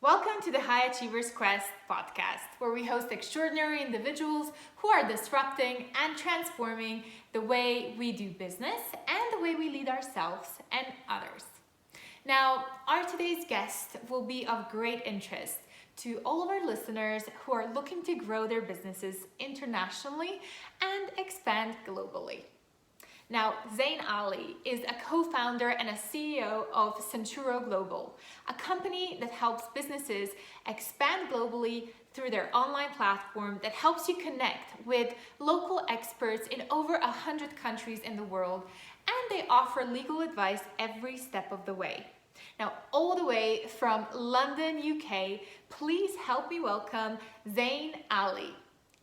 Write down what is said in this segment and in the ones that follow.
Welcome to the High Achievers Quest podcast, where we host extraordinary individuals who are disrupting and transforming the way we do business and the way we lead ourselves and others. Now, our today's guest will be of great interest to all of our listeners who are looking to grow their businesses internationally and expand globally. Now, Zain Ali is a co-founder and a CEO of Centuro Global, a company that helps businesses expand globally through their online platform that helps you connect with local experts in over 100 countries in the world, and they offer legal advice every step of the way. Now, all the way from London, UK, please help me welcome Zain Ali.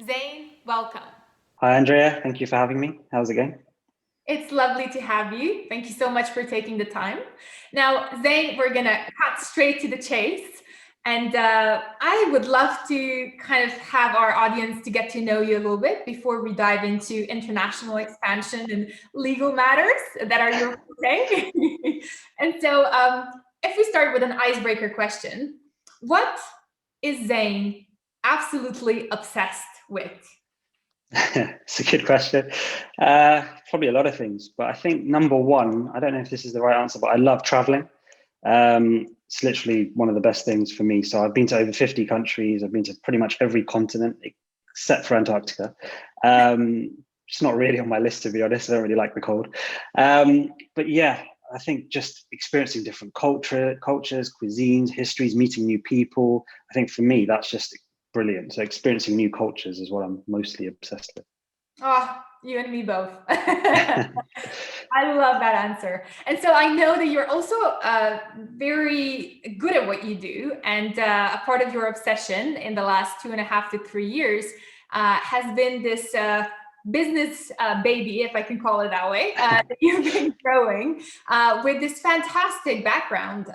Zain, welcome. Hi, Andrea. Thank you for having me. How's it going? It's lovely to have you. Thank you so much for taking the time. Now, Zain, we're going to cut straight to the chase. And I would love to kind of have our audience to get to know you a little bit before we dive into international expansion and legal matters that are your forte. And so if we start with an icebreaker question, what is Zain absolutely obsessed with? It's a good question. Probably a lot of things, but I think number one, I don't know if this is the right answer, but I love traveling. It's literally one of the best things for me. So I've been to over 50 countries. I've been to pretty much every continent except for Antarctica. It's not really on my list, to be honest. I don't really like the cold. But yeah, I think just experiencing different cultures, cuisines, histories, meeting new people. I think for me, that's just brilliant. So experiencing new cultures is what I'm mostly obsessed with. Oh, you and me both. I love that answer. And so I know that you're also very good at what you do. And a part of your obsession in the last 2.5 to 3 years has been this business baby, if I can call it that way, that you've been growing with this fantastic background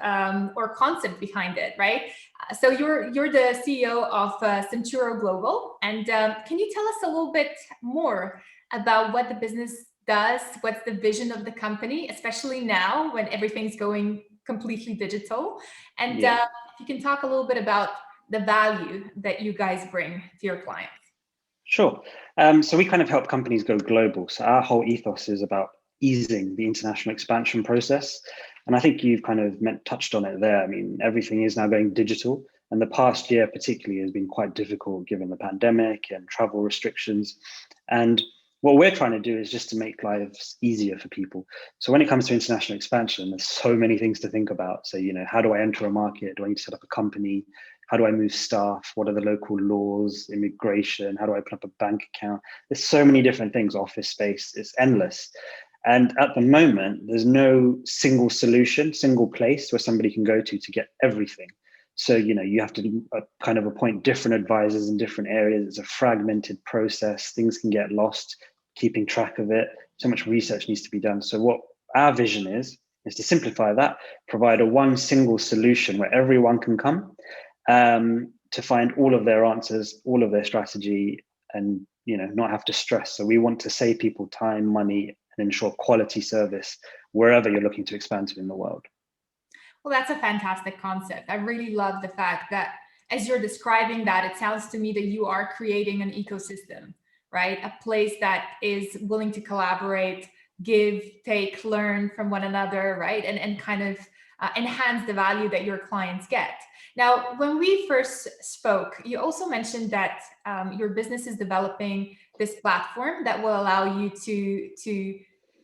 or concept behind it, right? So you're the CEO of Centuro Global. And can you tell us a little bit more about what the business does? What's the vision of the company, especially now when everything's going completely digital? And Yeah. if you can talk a little bit about the value that you guys bring to your clients. Sure. So we kind of help companies go global. So our whole ethos is about easing the international expansion process. And I think you've kind of touched on it there. I mean, everything is now going digital. And the past year particularly has been quite difficult given the pandemic and travel restrictions. And what we're trying to do is just to make lives easier for people. So when it comes to international expansion, there's so many things to think about. So, how do I enter a market? Do I need to set up a company? How do I move staff? What are the local laws, immigration? How do I open up a bank account? There's so many different things, office space, it's endless. And at the moment, there's no single solution, single place where somebody can go to get everything. So, you have to kind of appoint different advisors in different areas. It's a fragmented process. Things can get lost, keeping track of it. So much research needs to be done. So what our vision is to simplify that, provide a one single solution where everyone can come to find all of their answers, all of their strategy, and not have to stress. So we want to save people time, money, and ensure quality service wherever you're looking to expand to in the world. Well, that's a fantastic concept. I really love the fact that as you're describing that, it sounds to me that you are creating an ecosystem, right? A place that is willing to collaborate, give, take, learn from one another, right? And kind of enhance the value that your clients get. Now, when we first spoke, you also mentioned that your business is developing this platform that will allow you to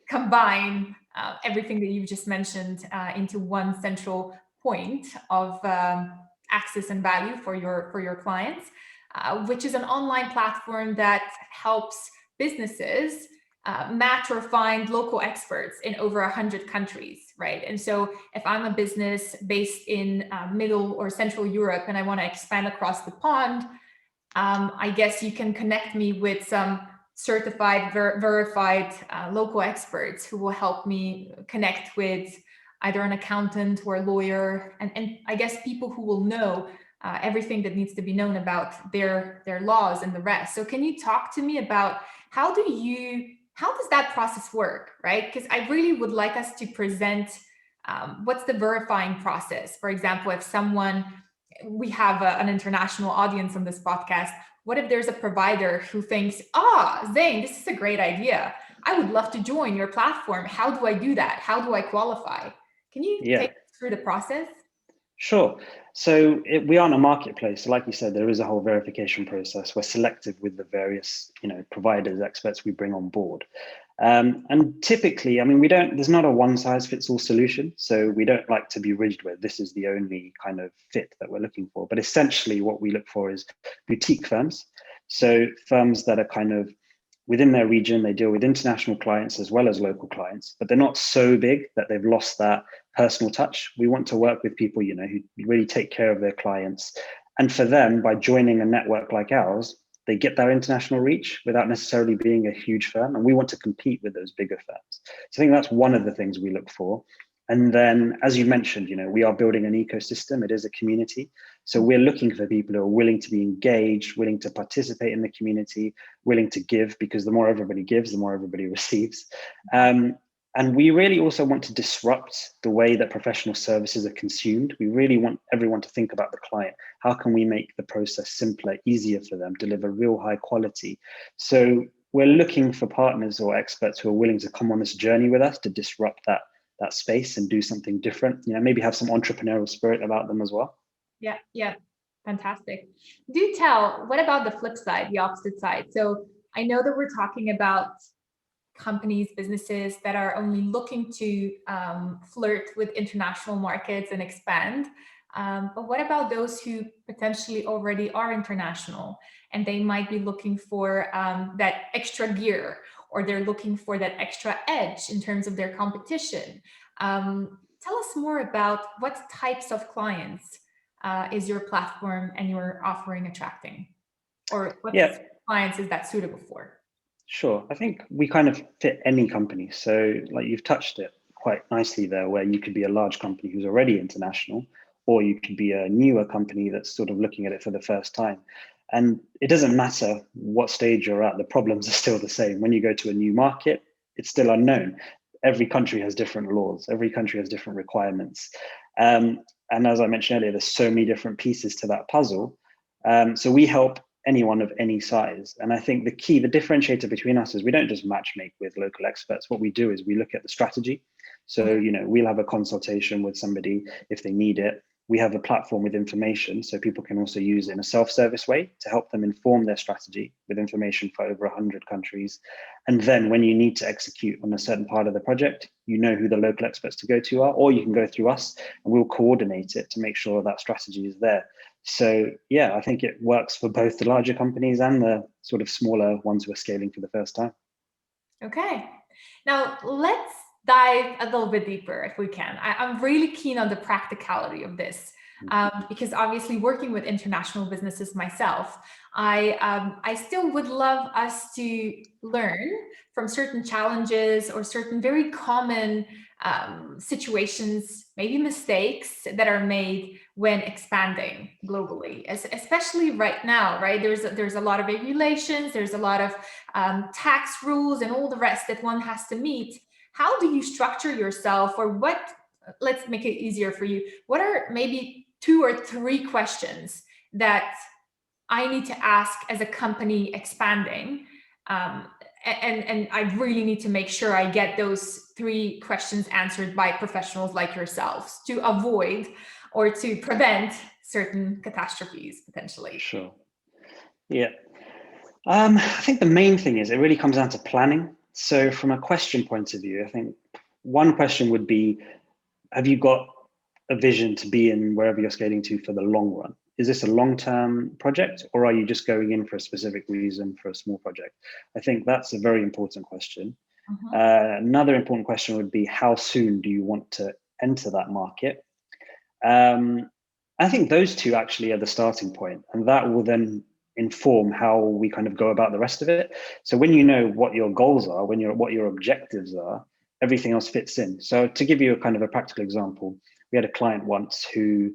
combine everything that you've just mentioned into one central point of access and value for your clients, which is an online platform that helps businesses match or find local experts in over 100 countries, right? And so if I'm a business based in Middle or Central Europe and I want to expand across the pond, I guess you can connect me with some certified, verified local experts who will help me connect with either an accountant or a lawyer, and I guess people who will know everything that needs to be known about their laws and the rest. So can you talk to me about how does that process work, right? Because I really would like us to present what's the verifying process. For example, if someone we have an international audience on this podcast. What if there's a provider who thinks, Zain, this is a great idea. I would love to join your platform. How do I do that? How do I qualify? Can you Yeah. take us through the process? Sure. So we are in a marketplace. So like you said, there is a whole verification process. We're selective with the various, providers, experts we bring on board. And typically, I mean, there's not a one size fits all solution. So we don't like to be rigid with this is the only kind of fit that we're looking for. But essentially what we look for is boutique firms. So firms that are kind of within their region, they deal with international clients as well as local clients, but they're not so big that they've lost that personal touch. We want to work with people, who really take care of their clients. And for them, by joining a network like ours, they get that international reach without necessarily being a huge firm. And we want to compete with those bigger firms. So I think that's one of the things we look for. And then, as you mentioned, we are building an ecosystem. It is a community. So we're looking for people who are willing to be engaged, willing to participate in the community, willing to give, because the more everybody gives, the more everybody receives. And we really also want to disrupt the way that professional services are consumed. We really want everyone to think about the client. How can we make the process simpler, easier for them, deliver real high quality? So we're looking for partners or experts who are willing to come on this journey with us to disrupt that space and do something different, maybe have some entrepreneurial spirit about them as well. Yeah. Fantastic. Do tell, what about the flip side, the opposite side? So I know that we're talking about companies, businesses that are only looking to flirt with international markets and expand. But what about those who potentially already are international and they might be looking for that extra gear, or they're looking for that extra edge in terms of their competition? Tell us more about what types of clients is your platform and your offering attracting, or what clients is that suitable for? Sure. I think we kind of fit any company. So like you've touched it quite nicely there, where you could be a large company who's already international, or you could be a newer company that's sort of looking at it for the first time. And it doesn't matter what stage you're at, the problems are still the same. When you go to a new market, it's still unknown. Every country has different laws. Every country has different requirements. And as I mentioned earlier, there's so many different pieces to that puzzle. So we help anyone of any size. And I think the differentiator between us is we don't just matchmake with local experts. What we do is we look at the strategy. So, we'll have a consultation with somebody if they need it. We have a platform with information, so people can also use it in a self-service way to help them inform their strategy with information for over 100 countries. And then when you need to execute on a certain part of the project, you know who the local experts to go to are, or you can go through us and we'll coordinate it to make sure that strategy is there. So yeah, I think it works for both the larger companies and the sort of smaller ones who are scaling for the first time. Okay. Now let's dive a little bit deeper if we can. I'm really keen on the practicality of this because obviously working with international businesses myself, I still would love us to learn from certain challenges or certain very common situations, maybe mistakes that are made when expanding globally, especially right now, right? There's a lot of regulations, there's a lot of tax rules and all the rest that one has to meet. How do you structure yourself, or what, let's make it easier for you. What are maybe 2 or 3 questions that I need to ask as a company expanding? And I really need to make sure I get those 3 questions answered by professionals like yourselves to avoid or to prevent certain catastrophes potentially. Sure. Yeah. I think the main thing is it really comes down to planning. So from a question point of view, I think one question would be, have you got a vision to be in wherever you're scaling to for the long run? Is this a long-term project, or are you just going in for a specific reason for a small project? I think that's a very important question. Another important question would be, how soon do you want to enter that market? I think those 2 actually are the starting point, and that will then inform how we kind of go about the rest of it. So when you know what your goals are, what your objectives are, everything else fits in. So to give you a kind of a practical example, we had a client once who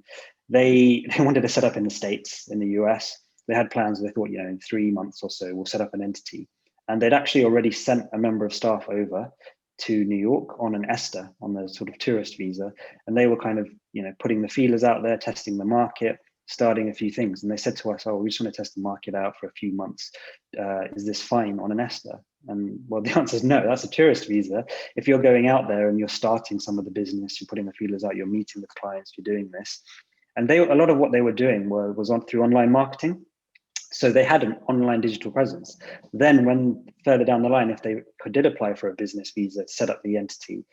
they wanted to set up in the States, in the US. They had plans. They thought, in 3 months or so, we'll set up an entity. And they'd actually already sent a member of staff over to New York on an ESTA, on the sort of tourist visa. And they were kind of, putting the feelers out there, testing the market, starting a few things. And they said to us, oh, we just want to test the market out for a few months. Is this fine on an ESTA? And well, the answer is no, that's a tourist visa. If you're going out there and you're starting some of the business, you're putting the feelers out, you're meeting with clients, you're doing this. And a lot of what they were doing was through online marketing. So they had an online digital presence. Then when further down the line, if they did apply for a business visa, set up the entity,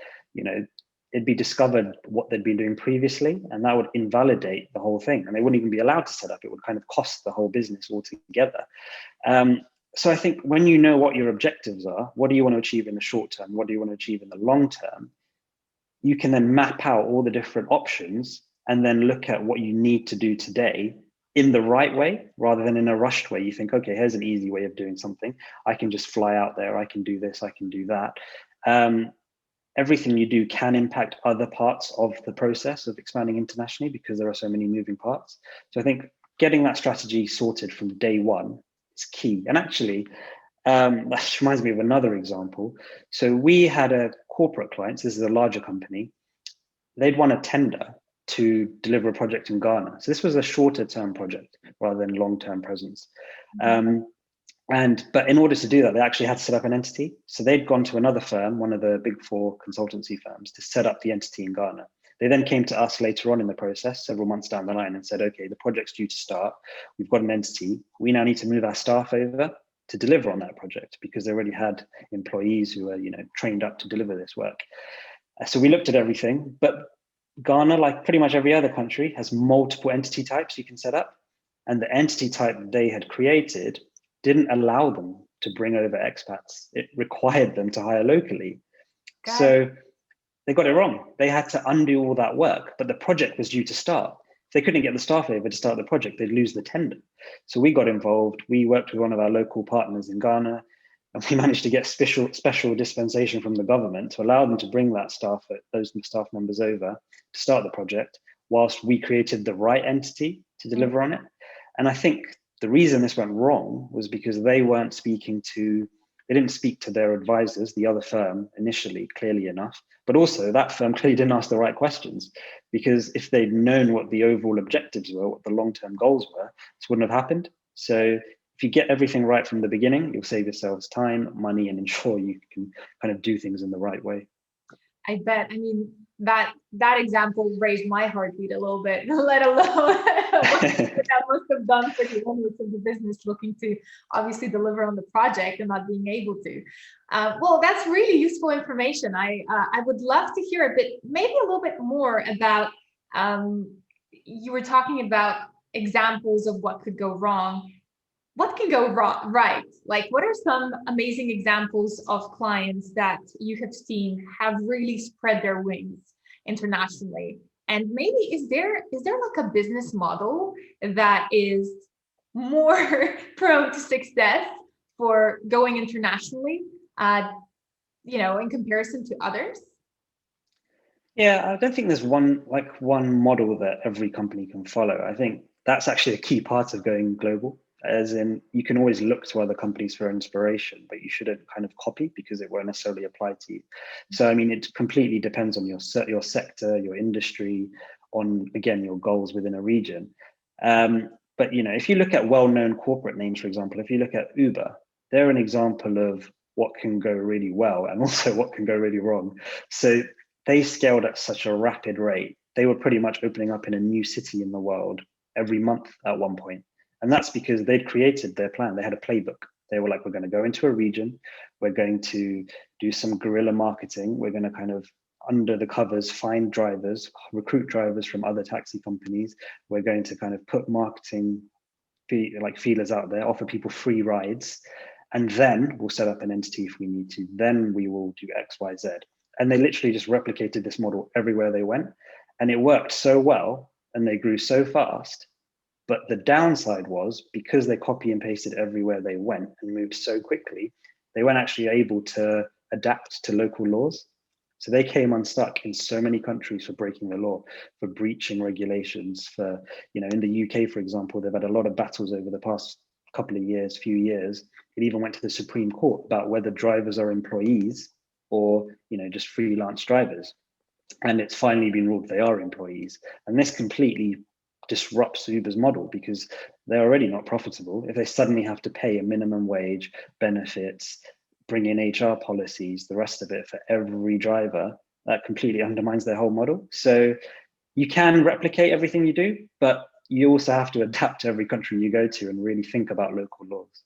it'd be discovered what they'd been doing previously, and that would invalidate the whole thing. And they wouldn't even be allowed to set up. It would kind of cost the whole business altogether. So I think when you know what your objectives are, what do you want to achieve in the short term? What do you want to achieve in the long term? You can then map out all the different options and then look at what you need to do today in the right way, rather than in a rushed way. You think, okay, here's an easy way of doing something. I can just fly out there. I can do this. I can do that. Everything you do can impact other parts of the process of expanding internationally because there are so many moving parts. So I think getting that strategy sorted from day one is key. And actually, that reminds me of another example. So we had a corporate client, so this is a larger company. They'd won a tender to deliver a project in Ghana. So this was a shorter term project rather than long-term presence. But in order to do that, they actually had to set up an entity. So they'd gone to another firm, one of the big four consultancy firms, to set up the entity in Ghana. They then came to us later on in the process, several months down the line, and said, okay, the project's due to start. We've got an entity. We now need to move our staff over to deliver on that project because they already had employees who were, trained up to deliver this work. So we looked at everything, but Ghana, like pretty much every other country, has multiple entity types you can set up. And the entity type they had created didn't allow them to bring over expats. It required them to hire locally. So they got it wrong. They had to undo all that work, but the project was due to start. If they couldn't get the staff over to start the project, they'd lose the tender. So we got involved. We worked with one of our local partners in Ghana, and we managed to get special dispensation from the government to allow them to bring those staff members over to start the project, whilst we created the right entity to deliver on it. And I think the reason this went wrong was because they didn't speak to their advisors, the other firm, initially, clearly enough. But also that firm clearly didn't ask the right questions, because if they'd known what the overall objectives were, what the long-term goals were, this wouldn't have happened. So if you get everything right from the beginning, you'll save yourselves time, money, and ensure you can kind of do things in the right way. I bet. I mean, that example raised my heartbeat a little bit, let alone what that must have done for the owners of the business looking to obviously deliver on the project and not being able to. Well, that's really useful information. I would love to hear maybe a little bit more about, you were talking about examples of what could go wrong. What can go right? Like, what are some amazing examples of clients that you have seen have really spread their wings internationally? And maybe is there like a business model that is more prone to success for going internationally, in comparison to others? Yeah, I don't think there's one model that every company can follow. I think that's actually a key part of going global. As in, you can always look to other companies for inspiration, but you shouldn't kind of copy because it won't necessarily apply to you. So, I mean, it completely depends on your sector, your industry, on, again, your goals within a region. But, if you look at well-known corporate names, for example, if you look at Uber, they're an example of what can go really well and also what can go really wrong. So they scaled at such a rapid rate. They were pretty much opening up in a new city in the world every month at one point. And that's because they'd created their plan. They had a playbook. They were like, we're going to go into a region. We're going to do some guerrilla marketing. We're going to kind of, under the covers, find drivers, recruit drivers from other taxi companies. We're going to kind of put marketing feelers out there, offer people free rides. And then we'll set up an entity if we need to. Then we will do X, Y, Z. And they literally just replicated this model everywhere they went. And it worked so well, and they grew so fast. But the downside was, because they copy and pasted everywhere they went and moved so quickly, they weren't actually able to adapt to local laws. So they came unstuck in so many countries for breaking the law, for breaching regulations, for, in the UK, for example, they've had a lot of battles over the past few years. It even went to the Supreme Court about whether drivers are employees or, just freelance drivers. And it's finally been ruled they are employees. And this completely disrupts Uber's model because they're already not profitable. If they suddenly have to pay a minimum wage, benefits, bring in HR policies, the rest of it for every driver, that completely undermines their whole model. So you can replicate everything you do, but you also have to adapt to every country you go to and really think about local laws.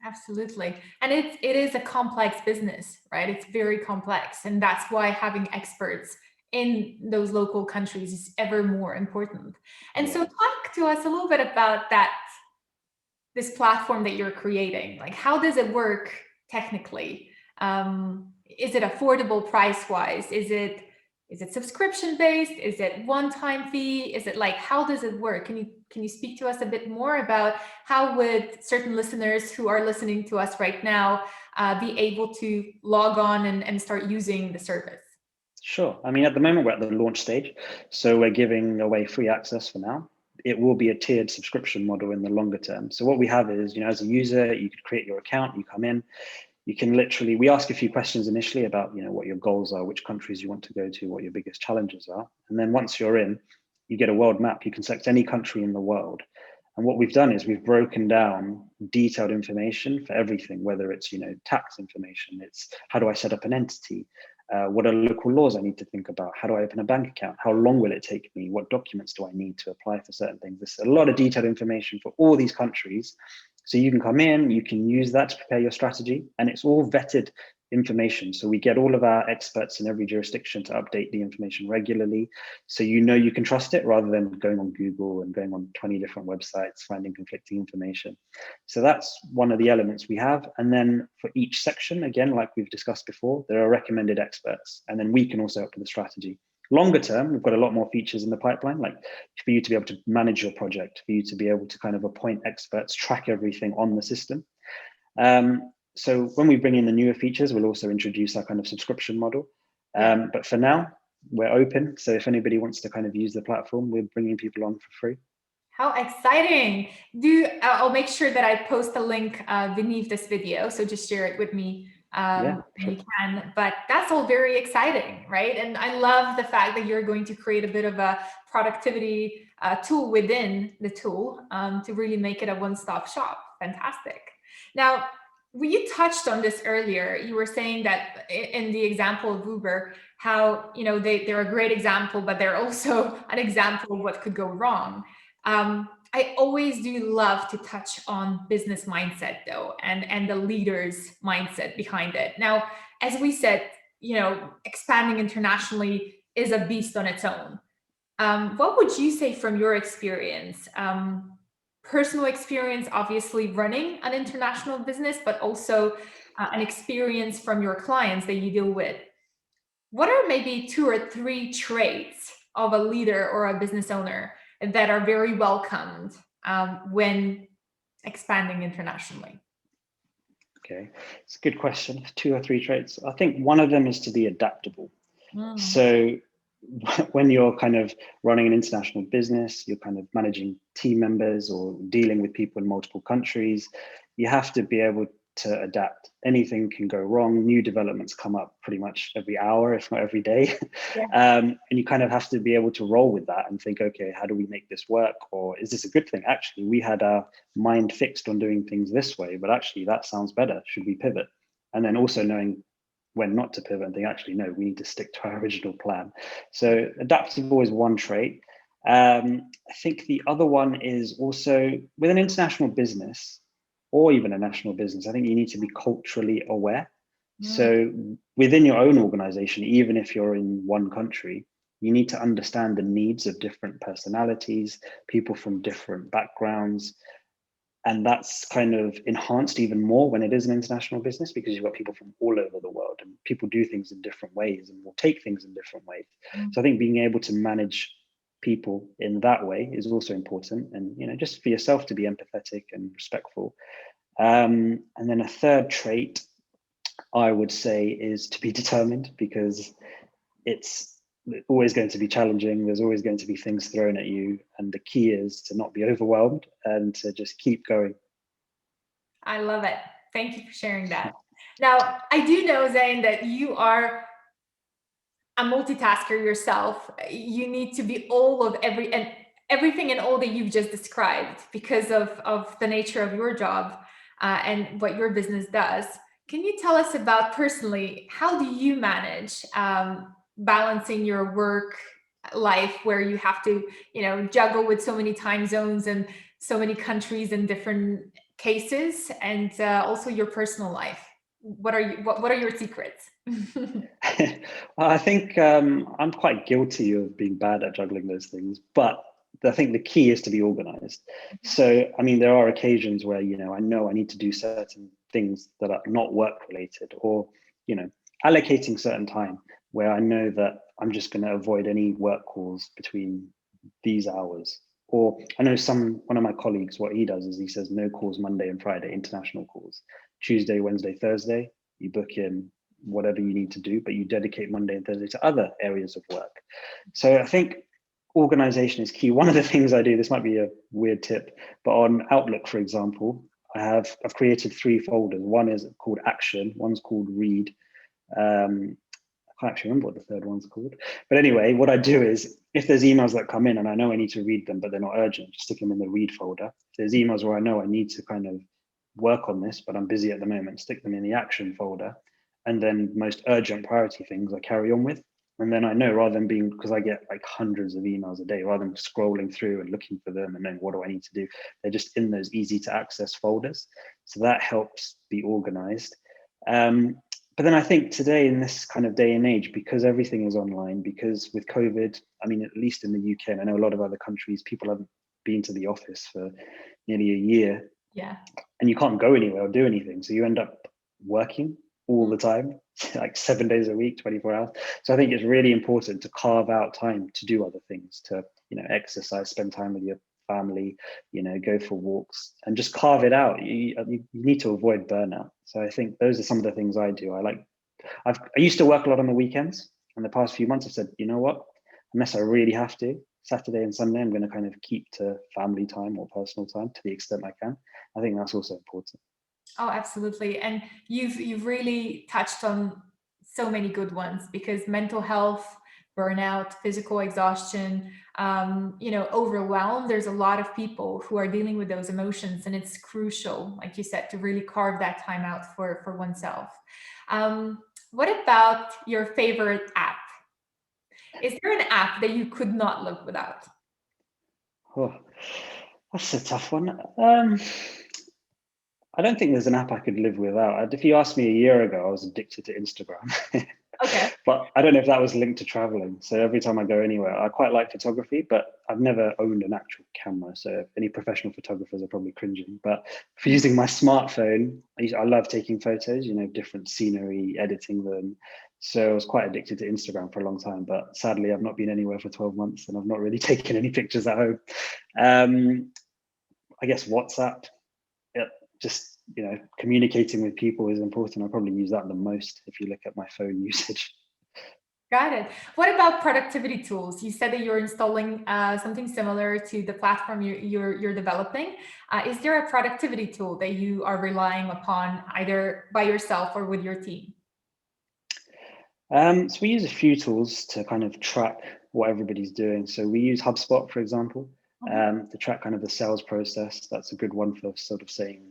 Absolutely. And it is a complex business, right? It's very complex. And that's why having experts in those local countries is ever more important. And so talk to us a little bit about that, this platform that you're creating. Like, how does it work technically? Is it affordable price-wise? Is it subscription based? Is it one-time fee? Is it like, how does it work? Can you speak to us a bit more about how would certain listeners who are listening to us right now be able to log on and start using the service? Sure. I mean, at the moment, we're at the launch stage. So we're giving away free access for now. It will be a tiered subscription model in the longer term. So what we have is, as a user, you could create your account, you come in, you can literally, we ask a few questions initially about, what your goals are, which countries you want to go to, what your biggest challenges are. And then once you're in, you get a world map. You can select any country in the world. And what we've done is we've broken down detailed information for everything, whether it's, tax information, it's how do I set up an entity? What are local laws I need to think about? How do I open a bank account? How long will it take me? What documents do I need to apply for certain things? There's a lot of detailed information for all these countries. So you can come in, you can use that to prepare your strategy, and it's all vetted information. So we get all of our experts in every jurisdiction to update the information regularly. So you can trust it rather than going on Google and going on 20 different websites, finding conflicting information. So that's one of the elements we have. And then for each section, again, like we've discussed before, there are recommended experts. And then we can also help with the strategy. Longer term, we've got a lot more features in the pipeline, like for you to be able to manage your project, for you to be able to kind of appoint experts, track everything on the system. So when we bring in the newer features, we'll also introduce our kind of subscription model. But for now, we're open. So if anybody wants to kind of use the platform, we're bringing people on for free. How exciting. I'll make sure that I post a link beneath this video. So just share it with me Sure. you can, but that's all very exciting, right? And I love the fact that you're going to create a bit of a productivity tool within the tool to really make it a one-stop shop. Fantastic. Now, you touched on this earlier. You were saying that in the example of Uber, how they're a great example, but they're also an example of what could go wrong. I always do love to touch on business mindset though, and the leader's mindset behind it. Now, as we said, expanding internationally is a beast on its own. What would you say from your experience? Personal experience, obviously running an international business, but also an experience from your clients that you deal with. What are maybe 2 or 3 traits of a leader or a business owner that are very welcomed when expanding internationally? Okay, it's a good question. 2 or 3 traits. I think one of them is to be adaptable. So when you're kind of running an international business, you're kind of managing team members or dealing with people in multiple countries, you have to be able to adapt. Anything can go wrong. New developments come up pretty much every hour, if not every day. And you kind of have to be able to roll with that and think, okay, how do we make this work? Or is this a good thing? Actually, we had our mind fixed on doing things this way, but actually that sounds better. Should we pivot? And then also knowing when not to pivot and think, actually, no, we need to stick to our original plan. So adaptable is one trait. I think the other one is also with an international business or even a national business, I think you need to be culturally aware. So within your own organization, even if you're in one country, you need to understand the needs of different personalities, people from different backgrounds. And that's kind of enhanced even more when it is an international business because you've got people from all over the world and people do things in different ways and will take things in different ways. So I think being able to manage people in that way is also important. And, just for yourself to be empathetic and respectful. And then a third trait I would say is to be determined because it's always going to be challenging. There's always going to be things thrown at you. And the key is to not be overwhelmed and to just keep going. I love it. Thank you for sharing that. Now, I do know, Zain, that you are a multitasker yourself. You need to be all of everything and all that you've just described, because of the nature of your job and what your business does, can you tell us about personally, how do you manage balancing your work life, where you have to, juggle with so many time zones and so many countries and different cases, and also your personal life? What are your secrets? Well, I think I'm quite guilty of being bad at juggling those things, but I think the key is to be organized. So, I mean, there are occasions where, I know I need to do certain things that are not work related, or, allocating certain time where I know that I'm just going to avoid any work calls between these hours. Or I know one of my colleagues, what he does is he says no calls Monday and Friday, international calls. Tuesday, Wednesday, Thursday, you book in whatever you need to do, but you dedicate Monday and Thursday to other areas of work. So I think organization is key. One of the things I do, this might be a weird tip, but on Outlook, for example, I've created 3 folders. One is called action, one's called read. I can't actually remember what the third one's called. But anyway, what I do is if there's emails that come in and I know I need to read them, but they're not urgent, just stick them in the read folder. If there's emails where I know I need to kind of work on this, but I'm busy at the moment, stick them in the action folder. And then most urgent priority things I carry on with. And then I know, rather than being, because I get like hundreds of emails a day, rather than scrolling through and looking for them and then what do I need to do, they're just in those easy to access folders. So that helps be organized. But then I think today, in this kind of day and age, because everything is online, because with COVID, I mean, at least in the UK, and I know a lot of other countries, people haven't been to the office for nearly a year. Yeah. And you can't go anywhere or do anything. So you end up working all the time, like 7 days a week, 24 hours. So I think it's really important to carve out time to do other things, to, exercise, spend time with your family, go for walks, and just carve it out. You need to avoid burnout. So I think those are some of the things I do. I used to work a lot on the weekends. In the past few months, I've said, you know what, unless I really have to, Saturday and Sunday, I'm going to kind of keep to family time or personal time to the extent I can. I think that's also important. Oh, absolutely. And you've really touched on so many good ones, because mental health, burnout, physical exhaustion, overwhelm. There's a lot of people who are dealing with those emotions, and it's crucial, like you said, to really carve that time out for oneself. What about your favorite app? Is there an app that you could not live without? Oh, that's a tough one. I don't think there's an app I could live without. If you asked me a year ago, I was addicted to Instagram. Okay. But I don't know if that was linked to traveling. So every time I go anywhere, I quite like photography, but I've never owned an actual camera. So any professional photographers are probably cringing. But for using my smartphone, I love taking photos, different scenery, editing them. So I was quite addicted to Instagram for a long time. But sadly, I've not been anywhere for 12 months and I've not really taken any pictures at home. I guess WhatsApp. Just communicating with people is important. I probably use that the most if you look at my phone usage. Got it. What about productivity tools? You said that you're installing something similar to the platform you're developing. Is there a productivity tool that you are relying upon, either by yourself or with your team? So we use a few tools to kind of track what everybody's doing. So we use HubSpot, for example, to track kind of the sales process. That's a good one for sort of saying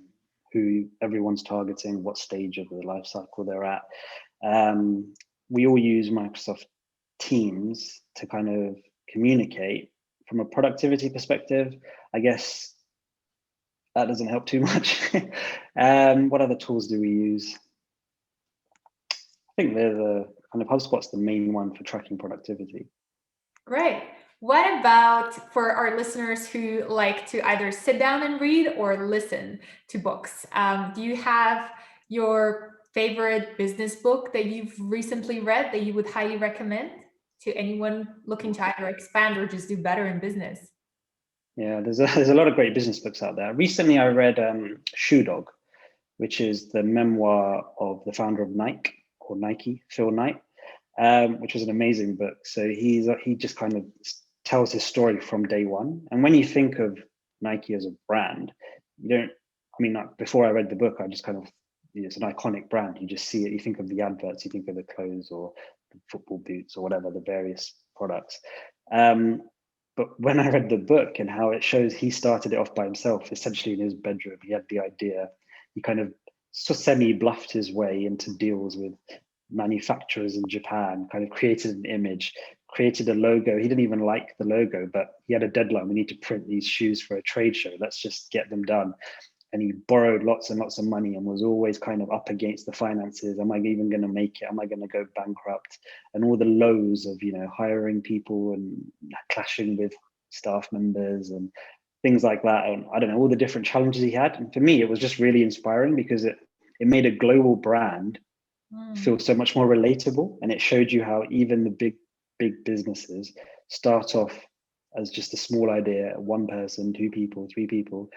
who everyone's targeting, what stage of the life cycle they're at. We all use Microsoft Teams to kind of communicate. From a productivity perspective, I guess that doesn't help too much. What other tools do we use? I think they're the kind of HubSpot's the main one for tracking productivity. Great. What about for our listeners who like to either sit down and read or listen to books? Do you have your favorite business book that you've recently read that you would highly recommend to anyone looking to either expand or just do better in business? Yeah, there's a lot of great business books out there. Recently, I read Shoe Dog, which is the memoir of the founder of Nike, Phil Knight, which was an amazing book. So he just kind of tells his story from day one. And when you think of Nike as a brand, before I read the book, I just kind of, it's an iconic brand. You just see it, you think of the adverts, you think of the clothes or the football boots or whatever, the various products. But when I read the book and how it shows he started it off by himself, essentially in his bedroom, he had the idea. He kind of semi-bluffed his way into deals with manufacturers in Japan, kind of created an image, created a logo. He didn't even like the logo, but he had a deadline. We need to print these shoes for a trade show. Let's just get them done. And he borrowed lots and lots of money and was always kind of up against the finances. Am I even going to make it? Am I going to go bankrupt? And all the lows of, hiring people and clashing with staff members and things like that. And I don't know, all the different challenges he had. And for me, it was just really inspiring because it made a global brand feel so much more relatable. And it showed you how even the big businesses start off as just a small idea, one person, two people, three people.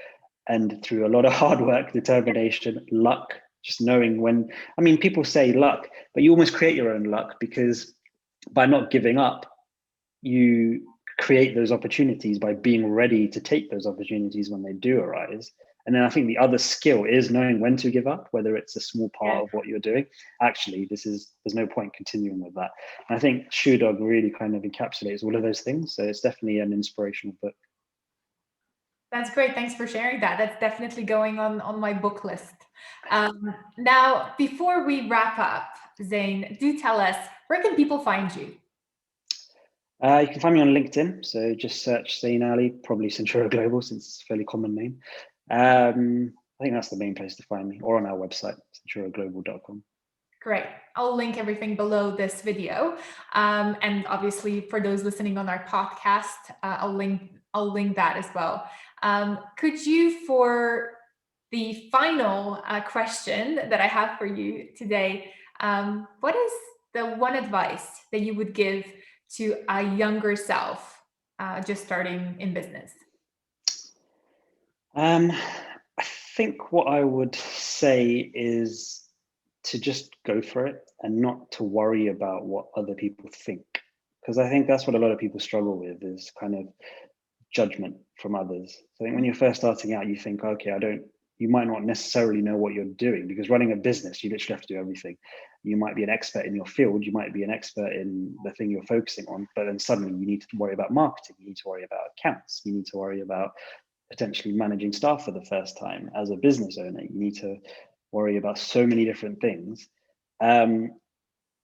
And through a lot of hard work, determination, luck, just knowing when, people say luck, but you almost create your own luck because by not giving up, you create those opportunities by being ready to take those opportunities when they do arise. And then I think the other skill is knowing when to give up, whether it's a small part of what you're doing. Actually, there's no point continuing with that. And I think Shoe Dog really kind of encapsulates all of those things. So it's definitely an inspirational book. That's great. Thanks for sharing that. That's definitely going on my book list. Now, before we wrap up, Zain, do tell us, where can people find you? You can find me on LinkedIn. So just search Zain Ali, probably Centuro Global, since it's a fairly common name. I think that's the main place to find me, or on our website, centuroglobal.com. Great. I'll link everything below this video. And obviously for those listening on our podcast, I'll link that as well. Could you, for the final question that I have for you today, what is the one advice that you would give to a younger self just starting in business? I think what I would say is to just go for it and not to worry about what other people think. Because I think that's what a lot of people struggle with, is kind of judgment from others. So I think when you're first starting out, you think, okay, you might not necessarily know what you're doing, because running a business, you literally have to do everything. You might be an expert in your field, you might be an expert in the thing you're focusing on, but then suddenly you need to worry about marketing, you need to worry about accounts, you need to worry about potentially managing staff for the first time. As a business owner, you need to worry about so many different things. And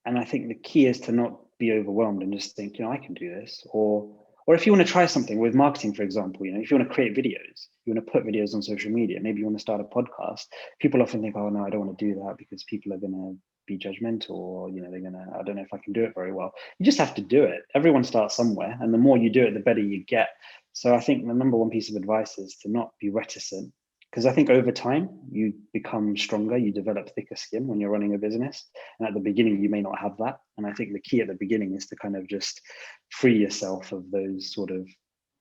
I think the key is to not be overwhelmed and just think, I can do this. Or if you want to try something with marketing, for example, if you want to create videos, you want to put videos on social media, maybe you want to start a podcast. People often think, oh no, I don't want to do that because people are going to be judgmental, or they're gonna, I don't know if I can do it very well. You just have to do it. Everyone starts somewhere, and the more you do it, the better you get. So I think the number one piece of advice is to not be reticent, because I think over time you become stronger, you develop thicker skin when you're running a business. And at the beginning, you may not have that. And I think the key at the beginning is to kind of just free yourself of those sort of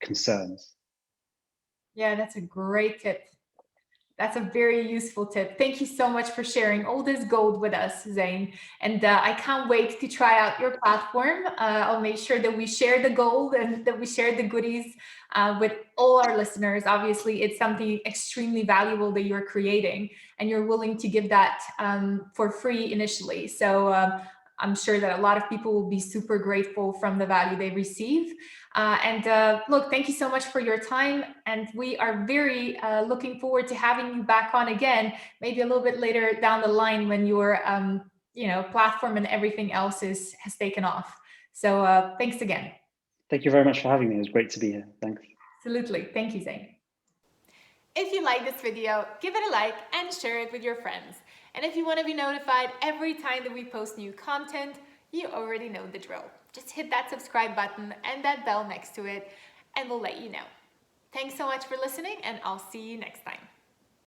concerns. Yeah, that's a great tip. That's a very useful tip. Thank you so much for sharing all this gold with us, Zain. And I can't wait to try out your platform. I'll make sure that we share the gold and that we share the goodies with all our listeners. Obviously, it's something extremely valuable that you're creating, and you're willing to give that for free initially. So I'm sure that a lot of people will be super grateful from the value they receive. Look, thank you so much for your time. And we are very looking forward to having you back on again, maybe a little bit later down the line when your platform and everything else has taken off. So thanks again. Thank you very much for having me. It was great to be here. Thanks. Absolutely. Thank you, Zain. If you like this video, give it a like and share it with your friends. And if you want to be notified every time that we post new content, you already know the drill. Just hit that subscribe button and that bell next to it, and we'll let you know. Thanks so much for listening, and I'll see you next time.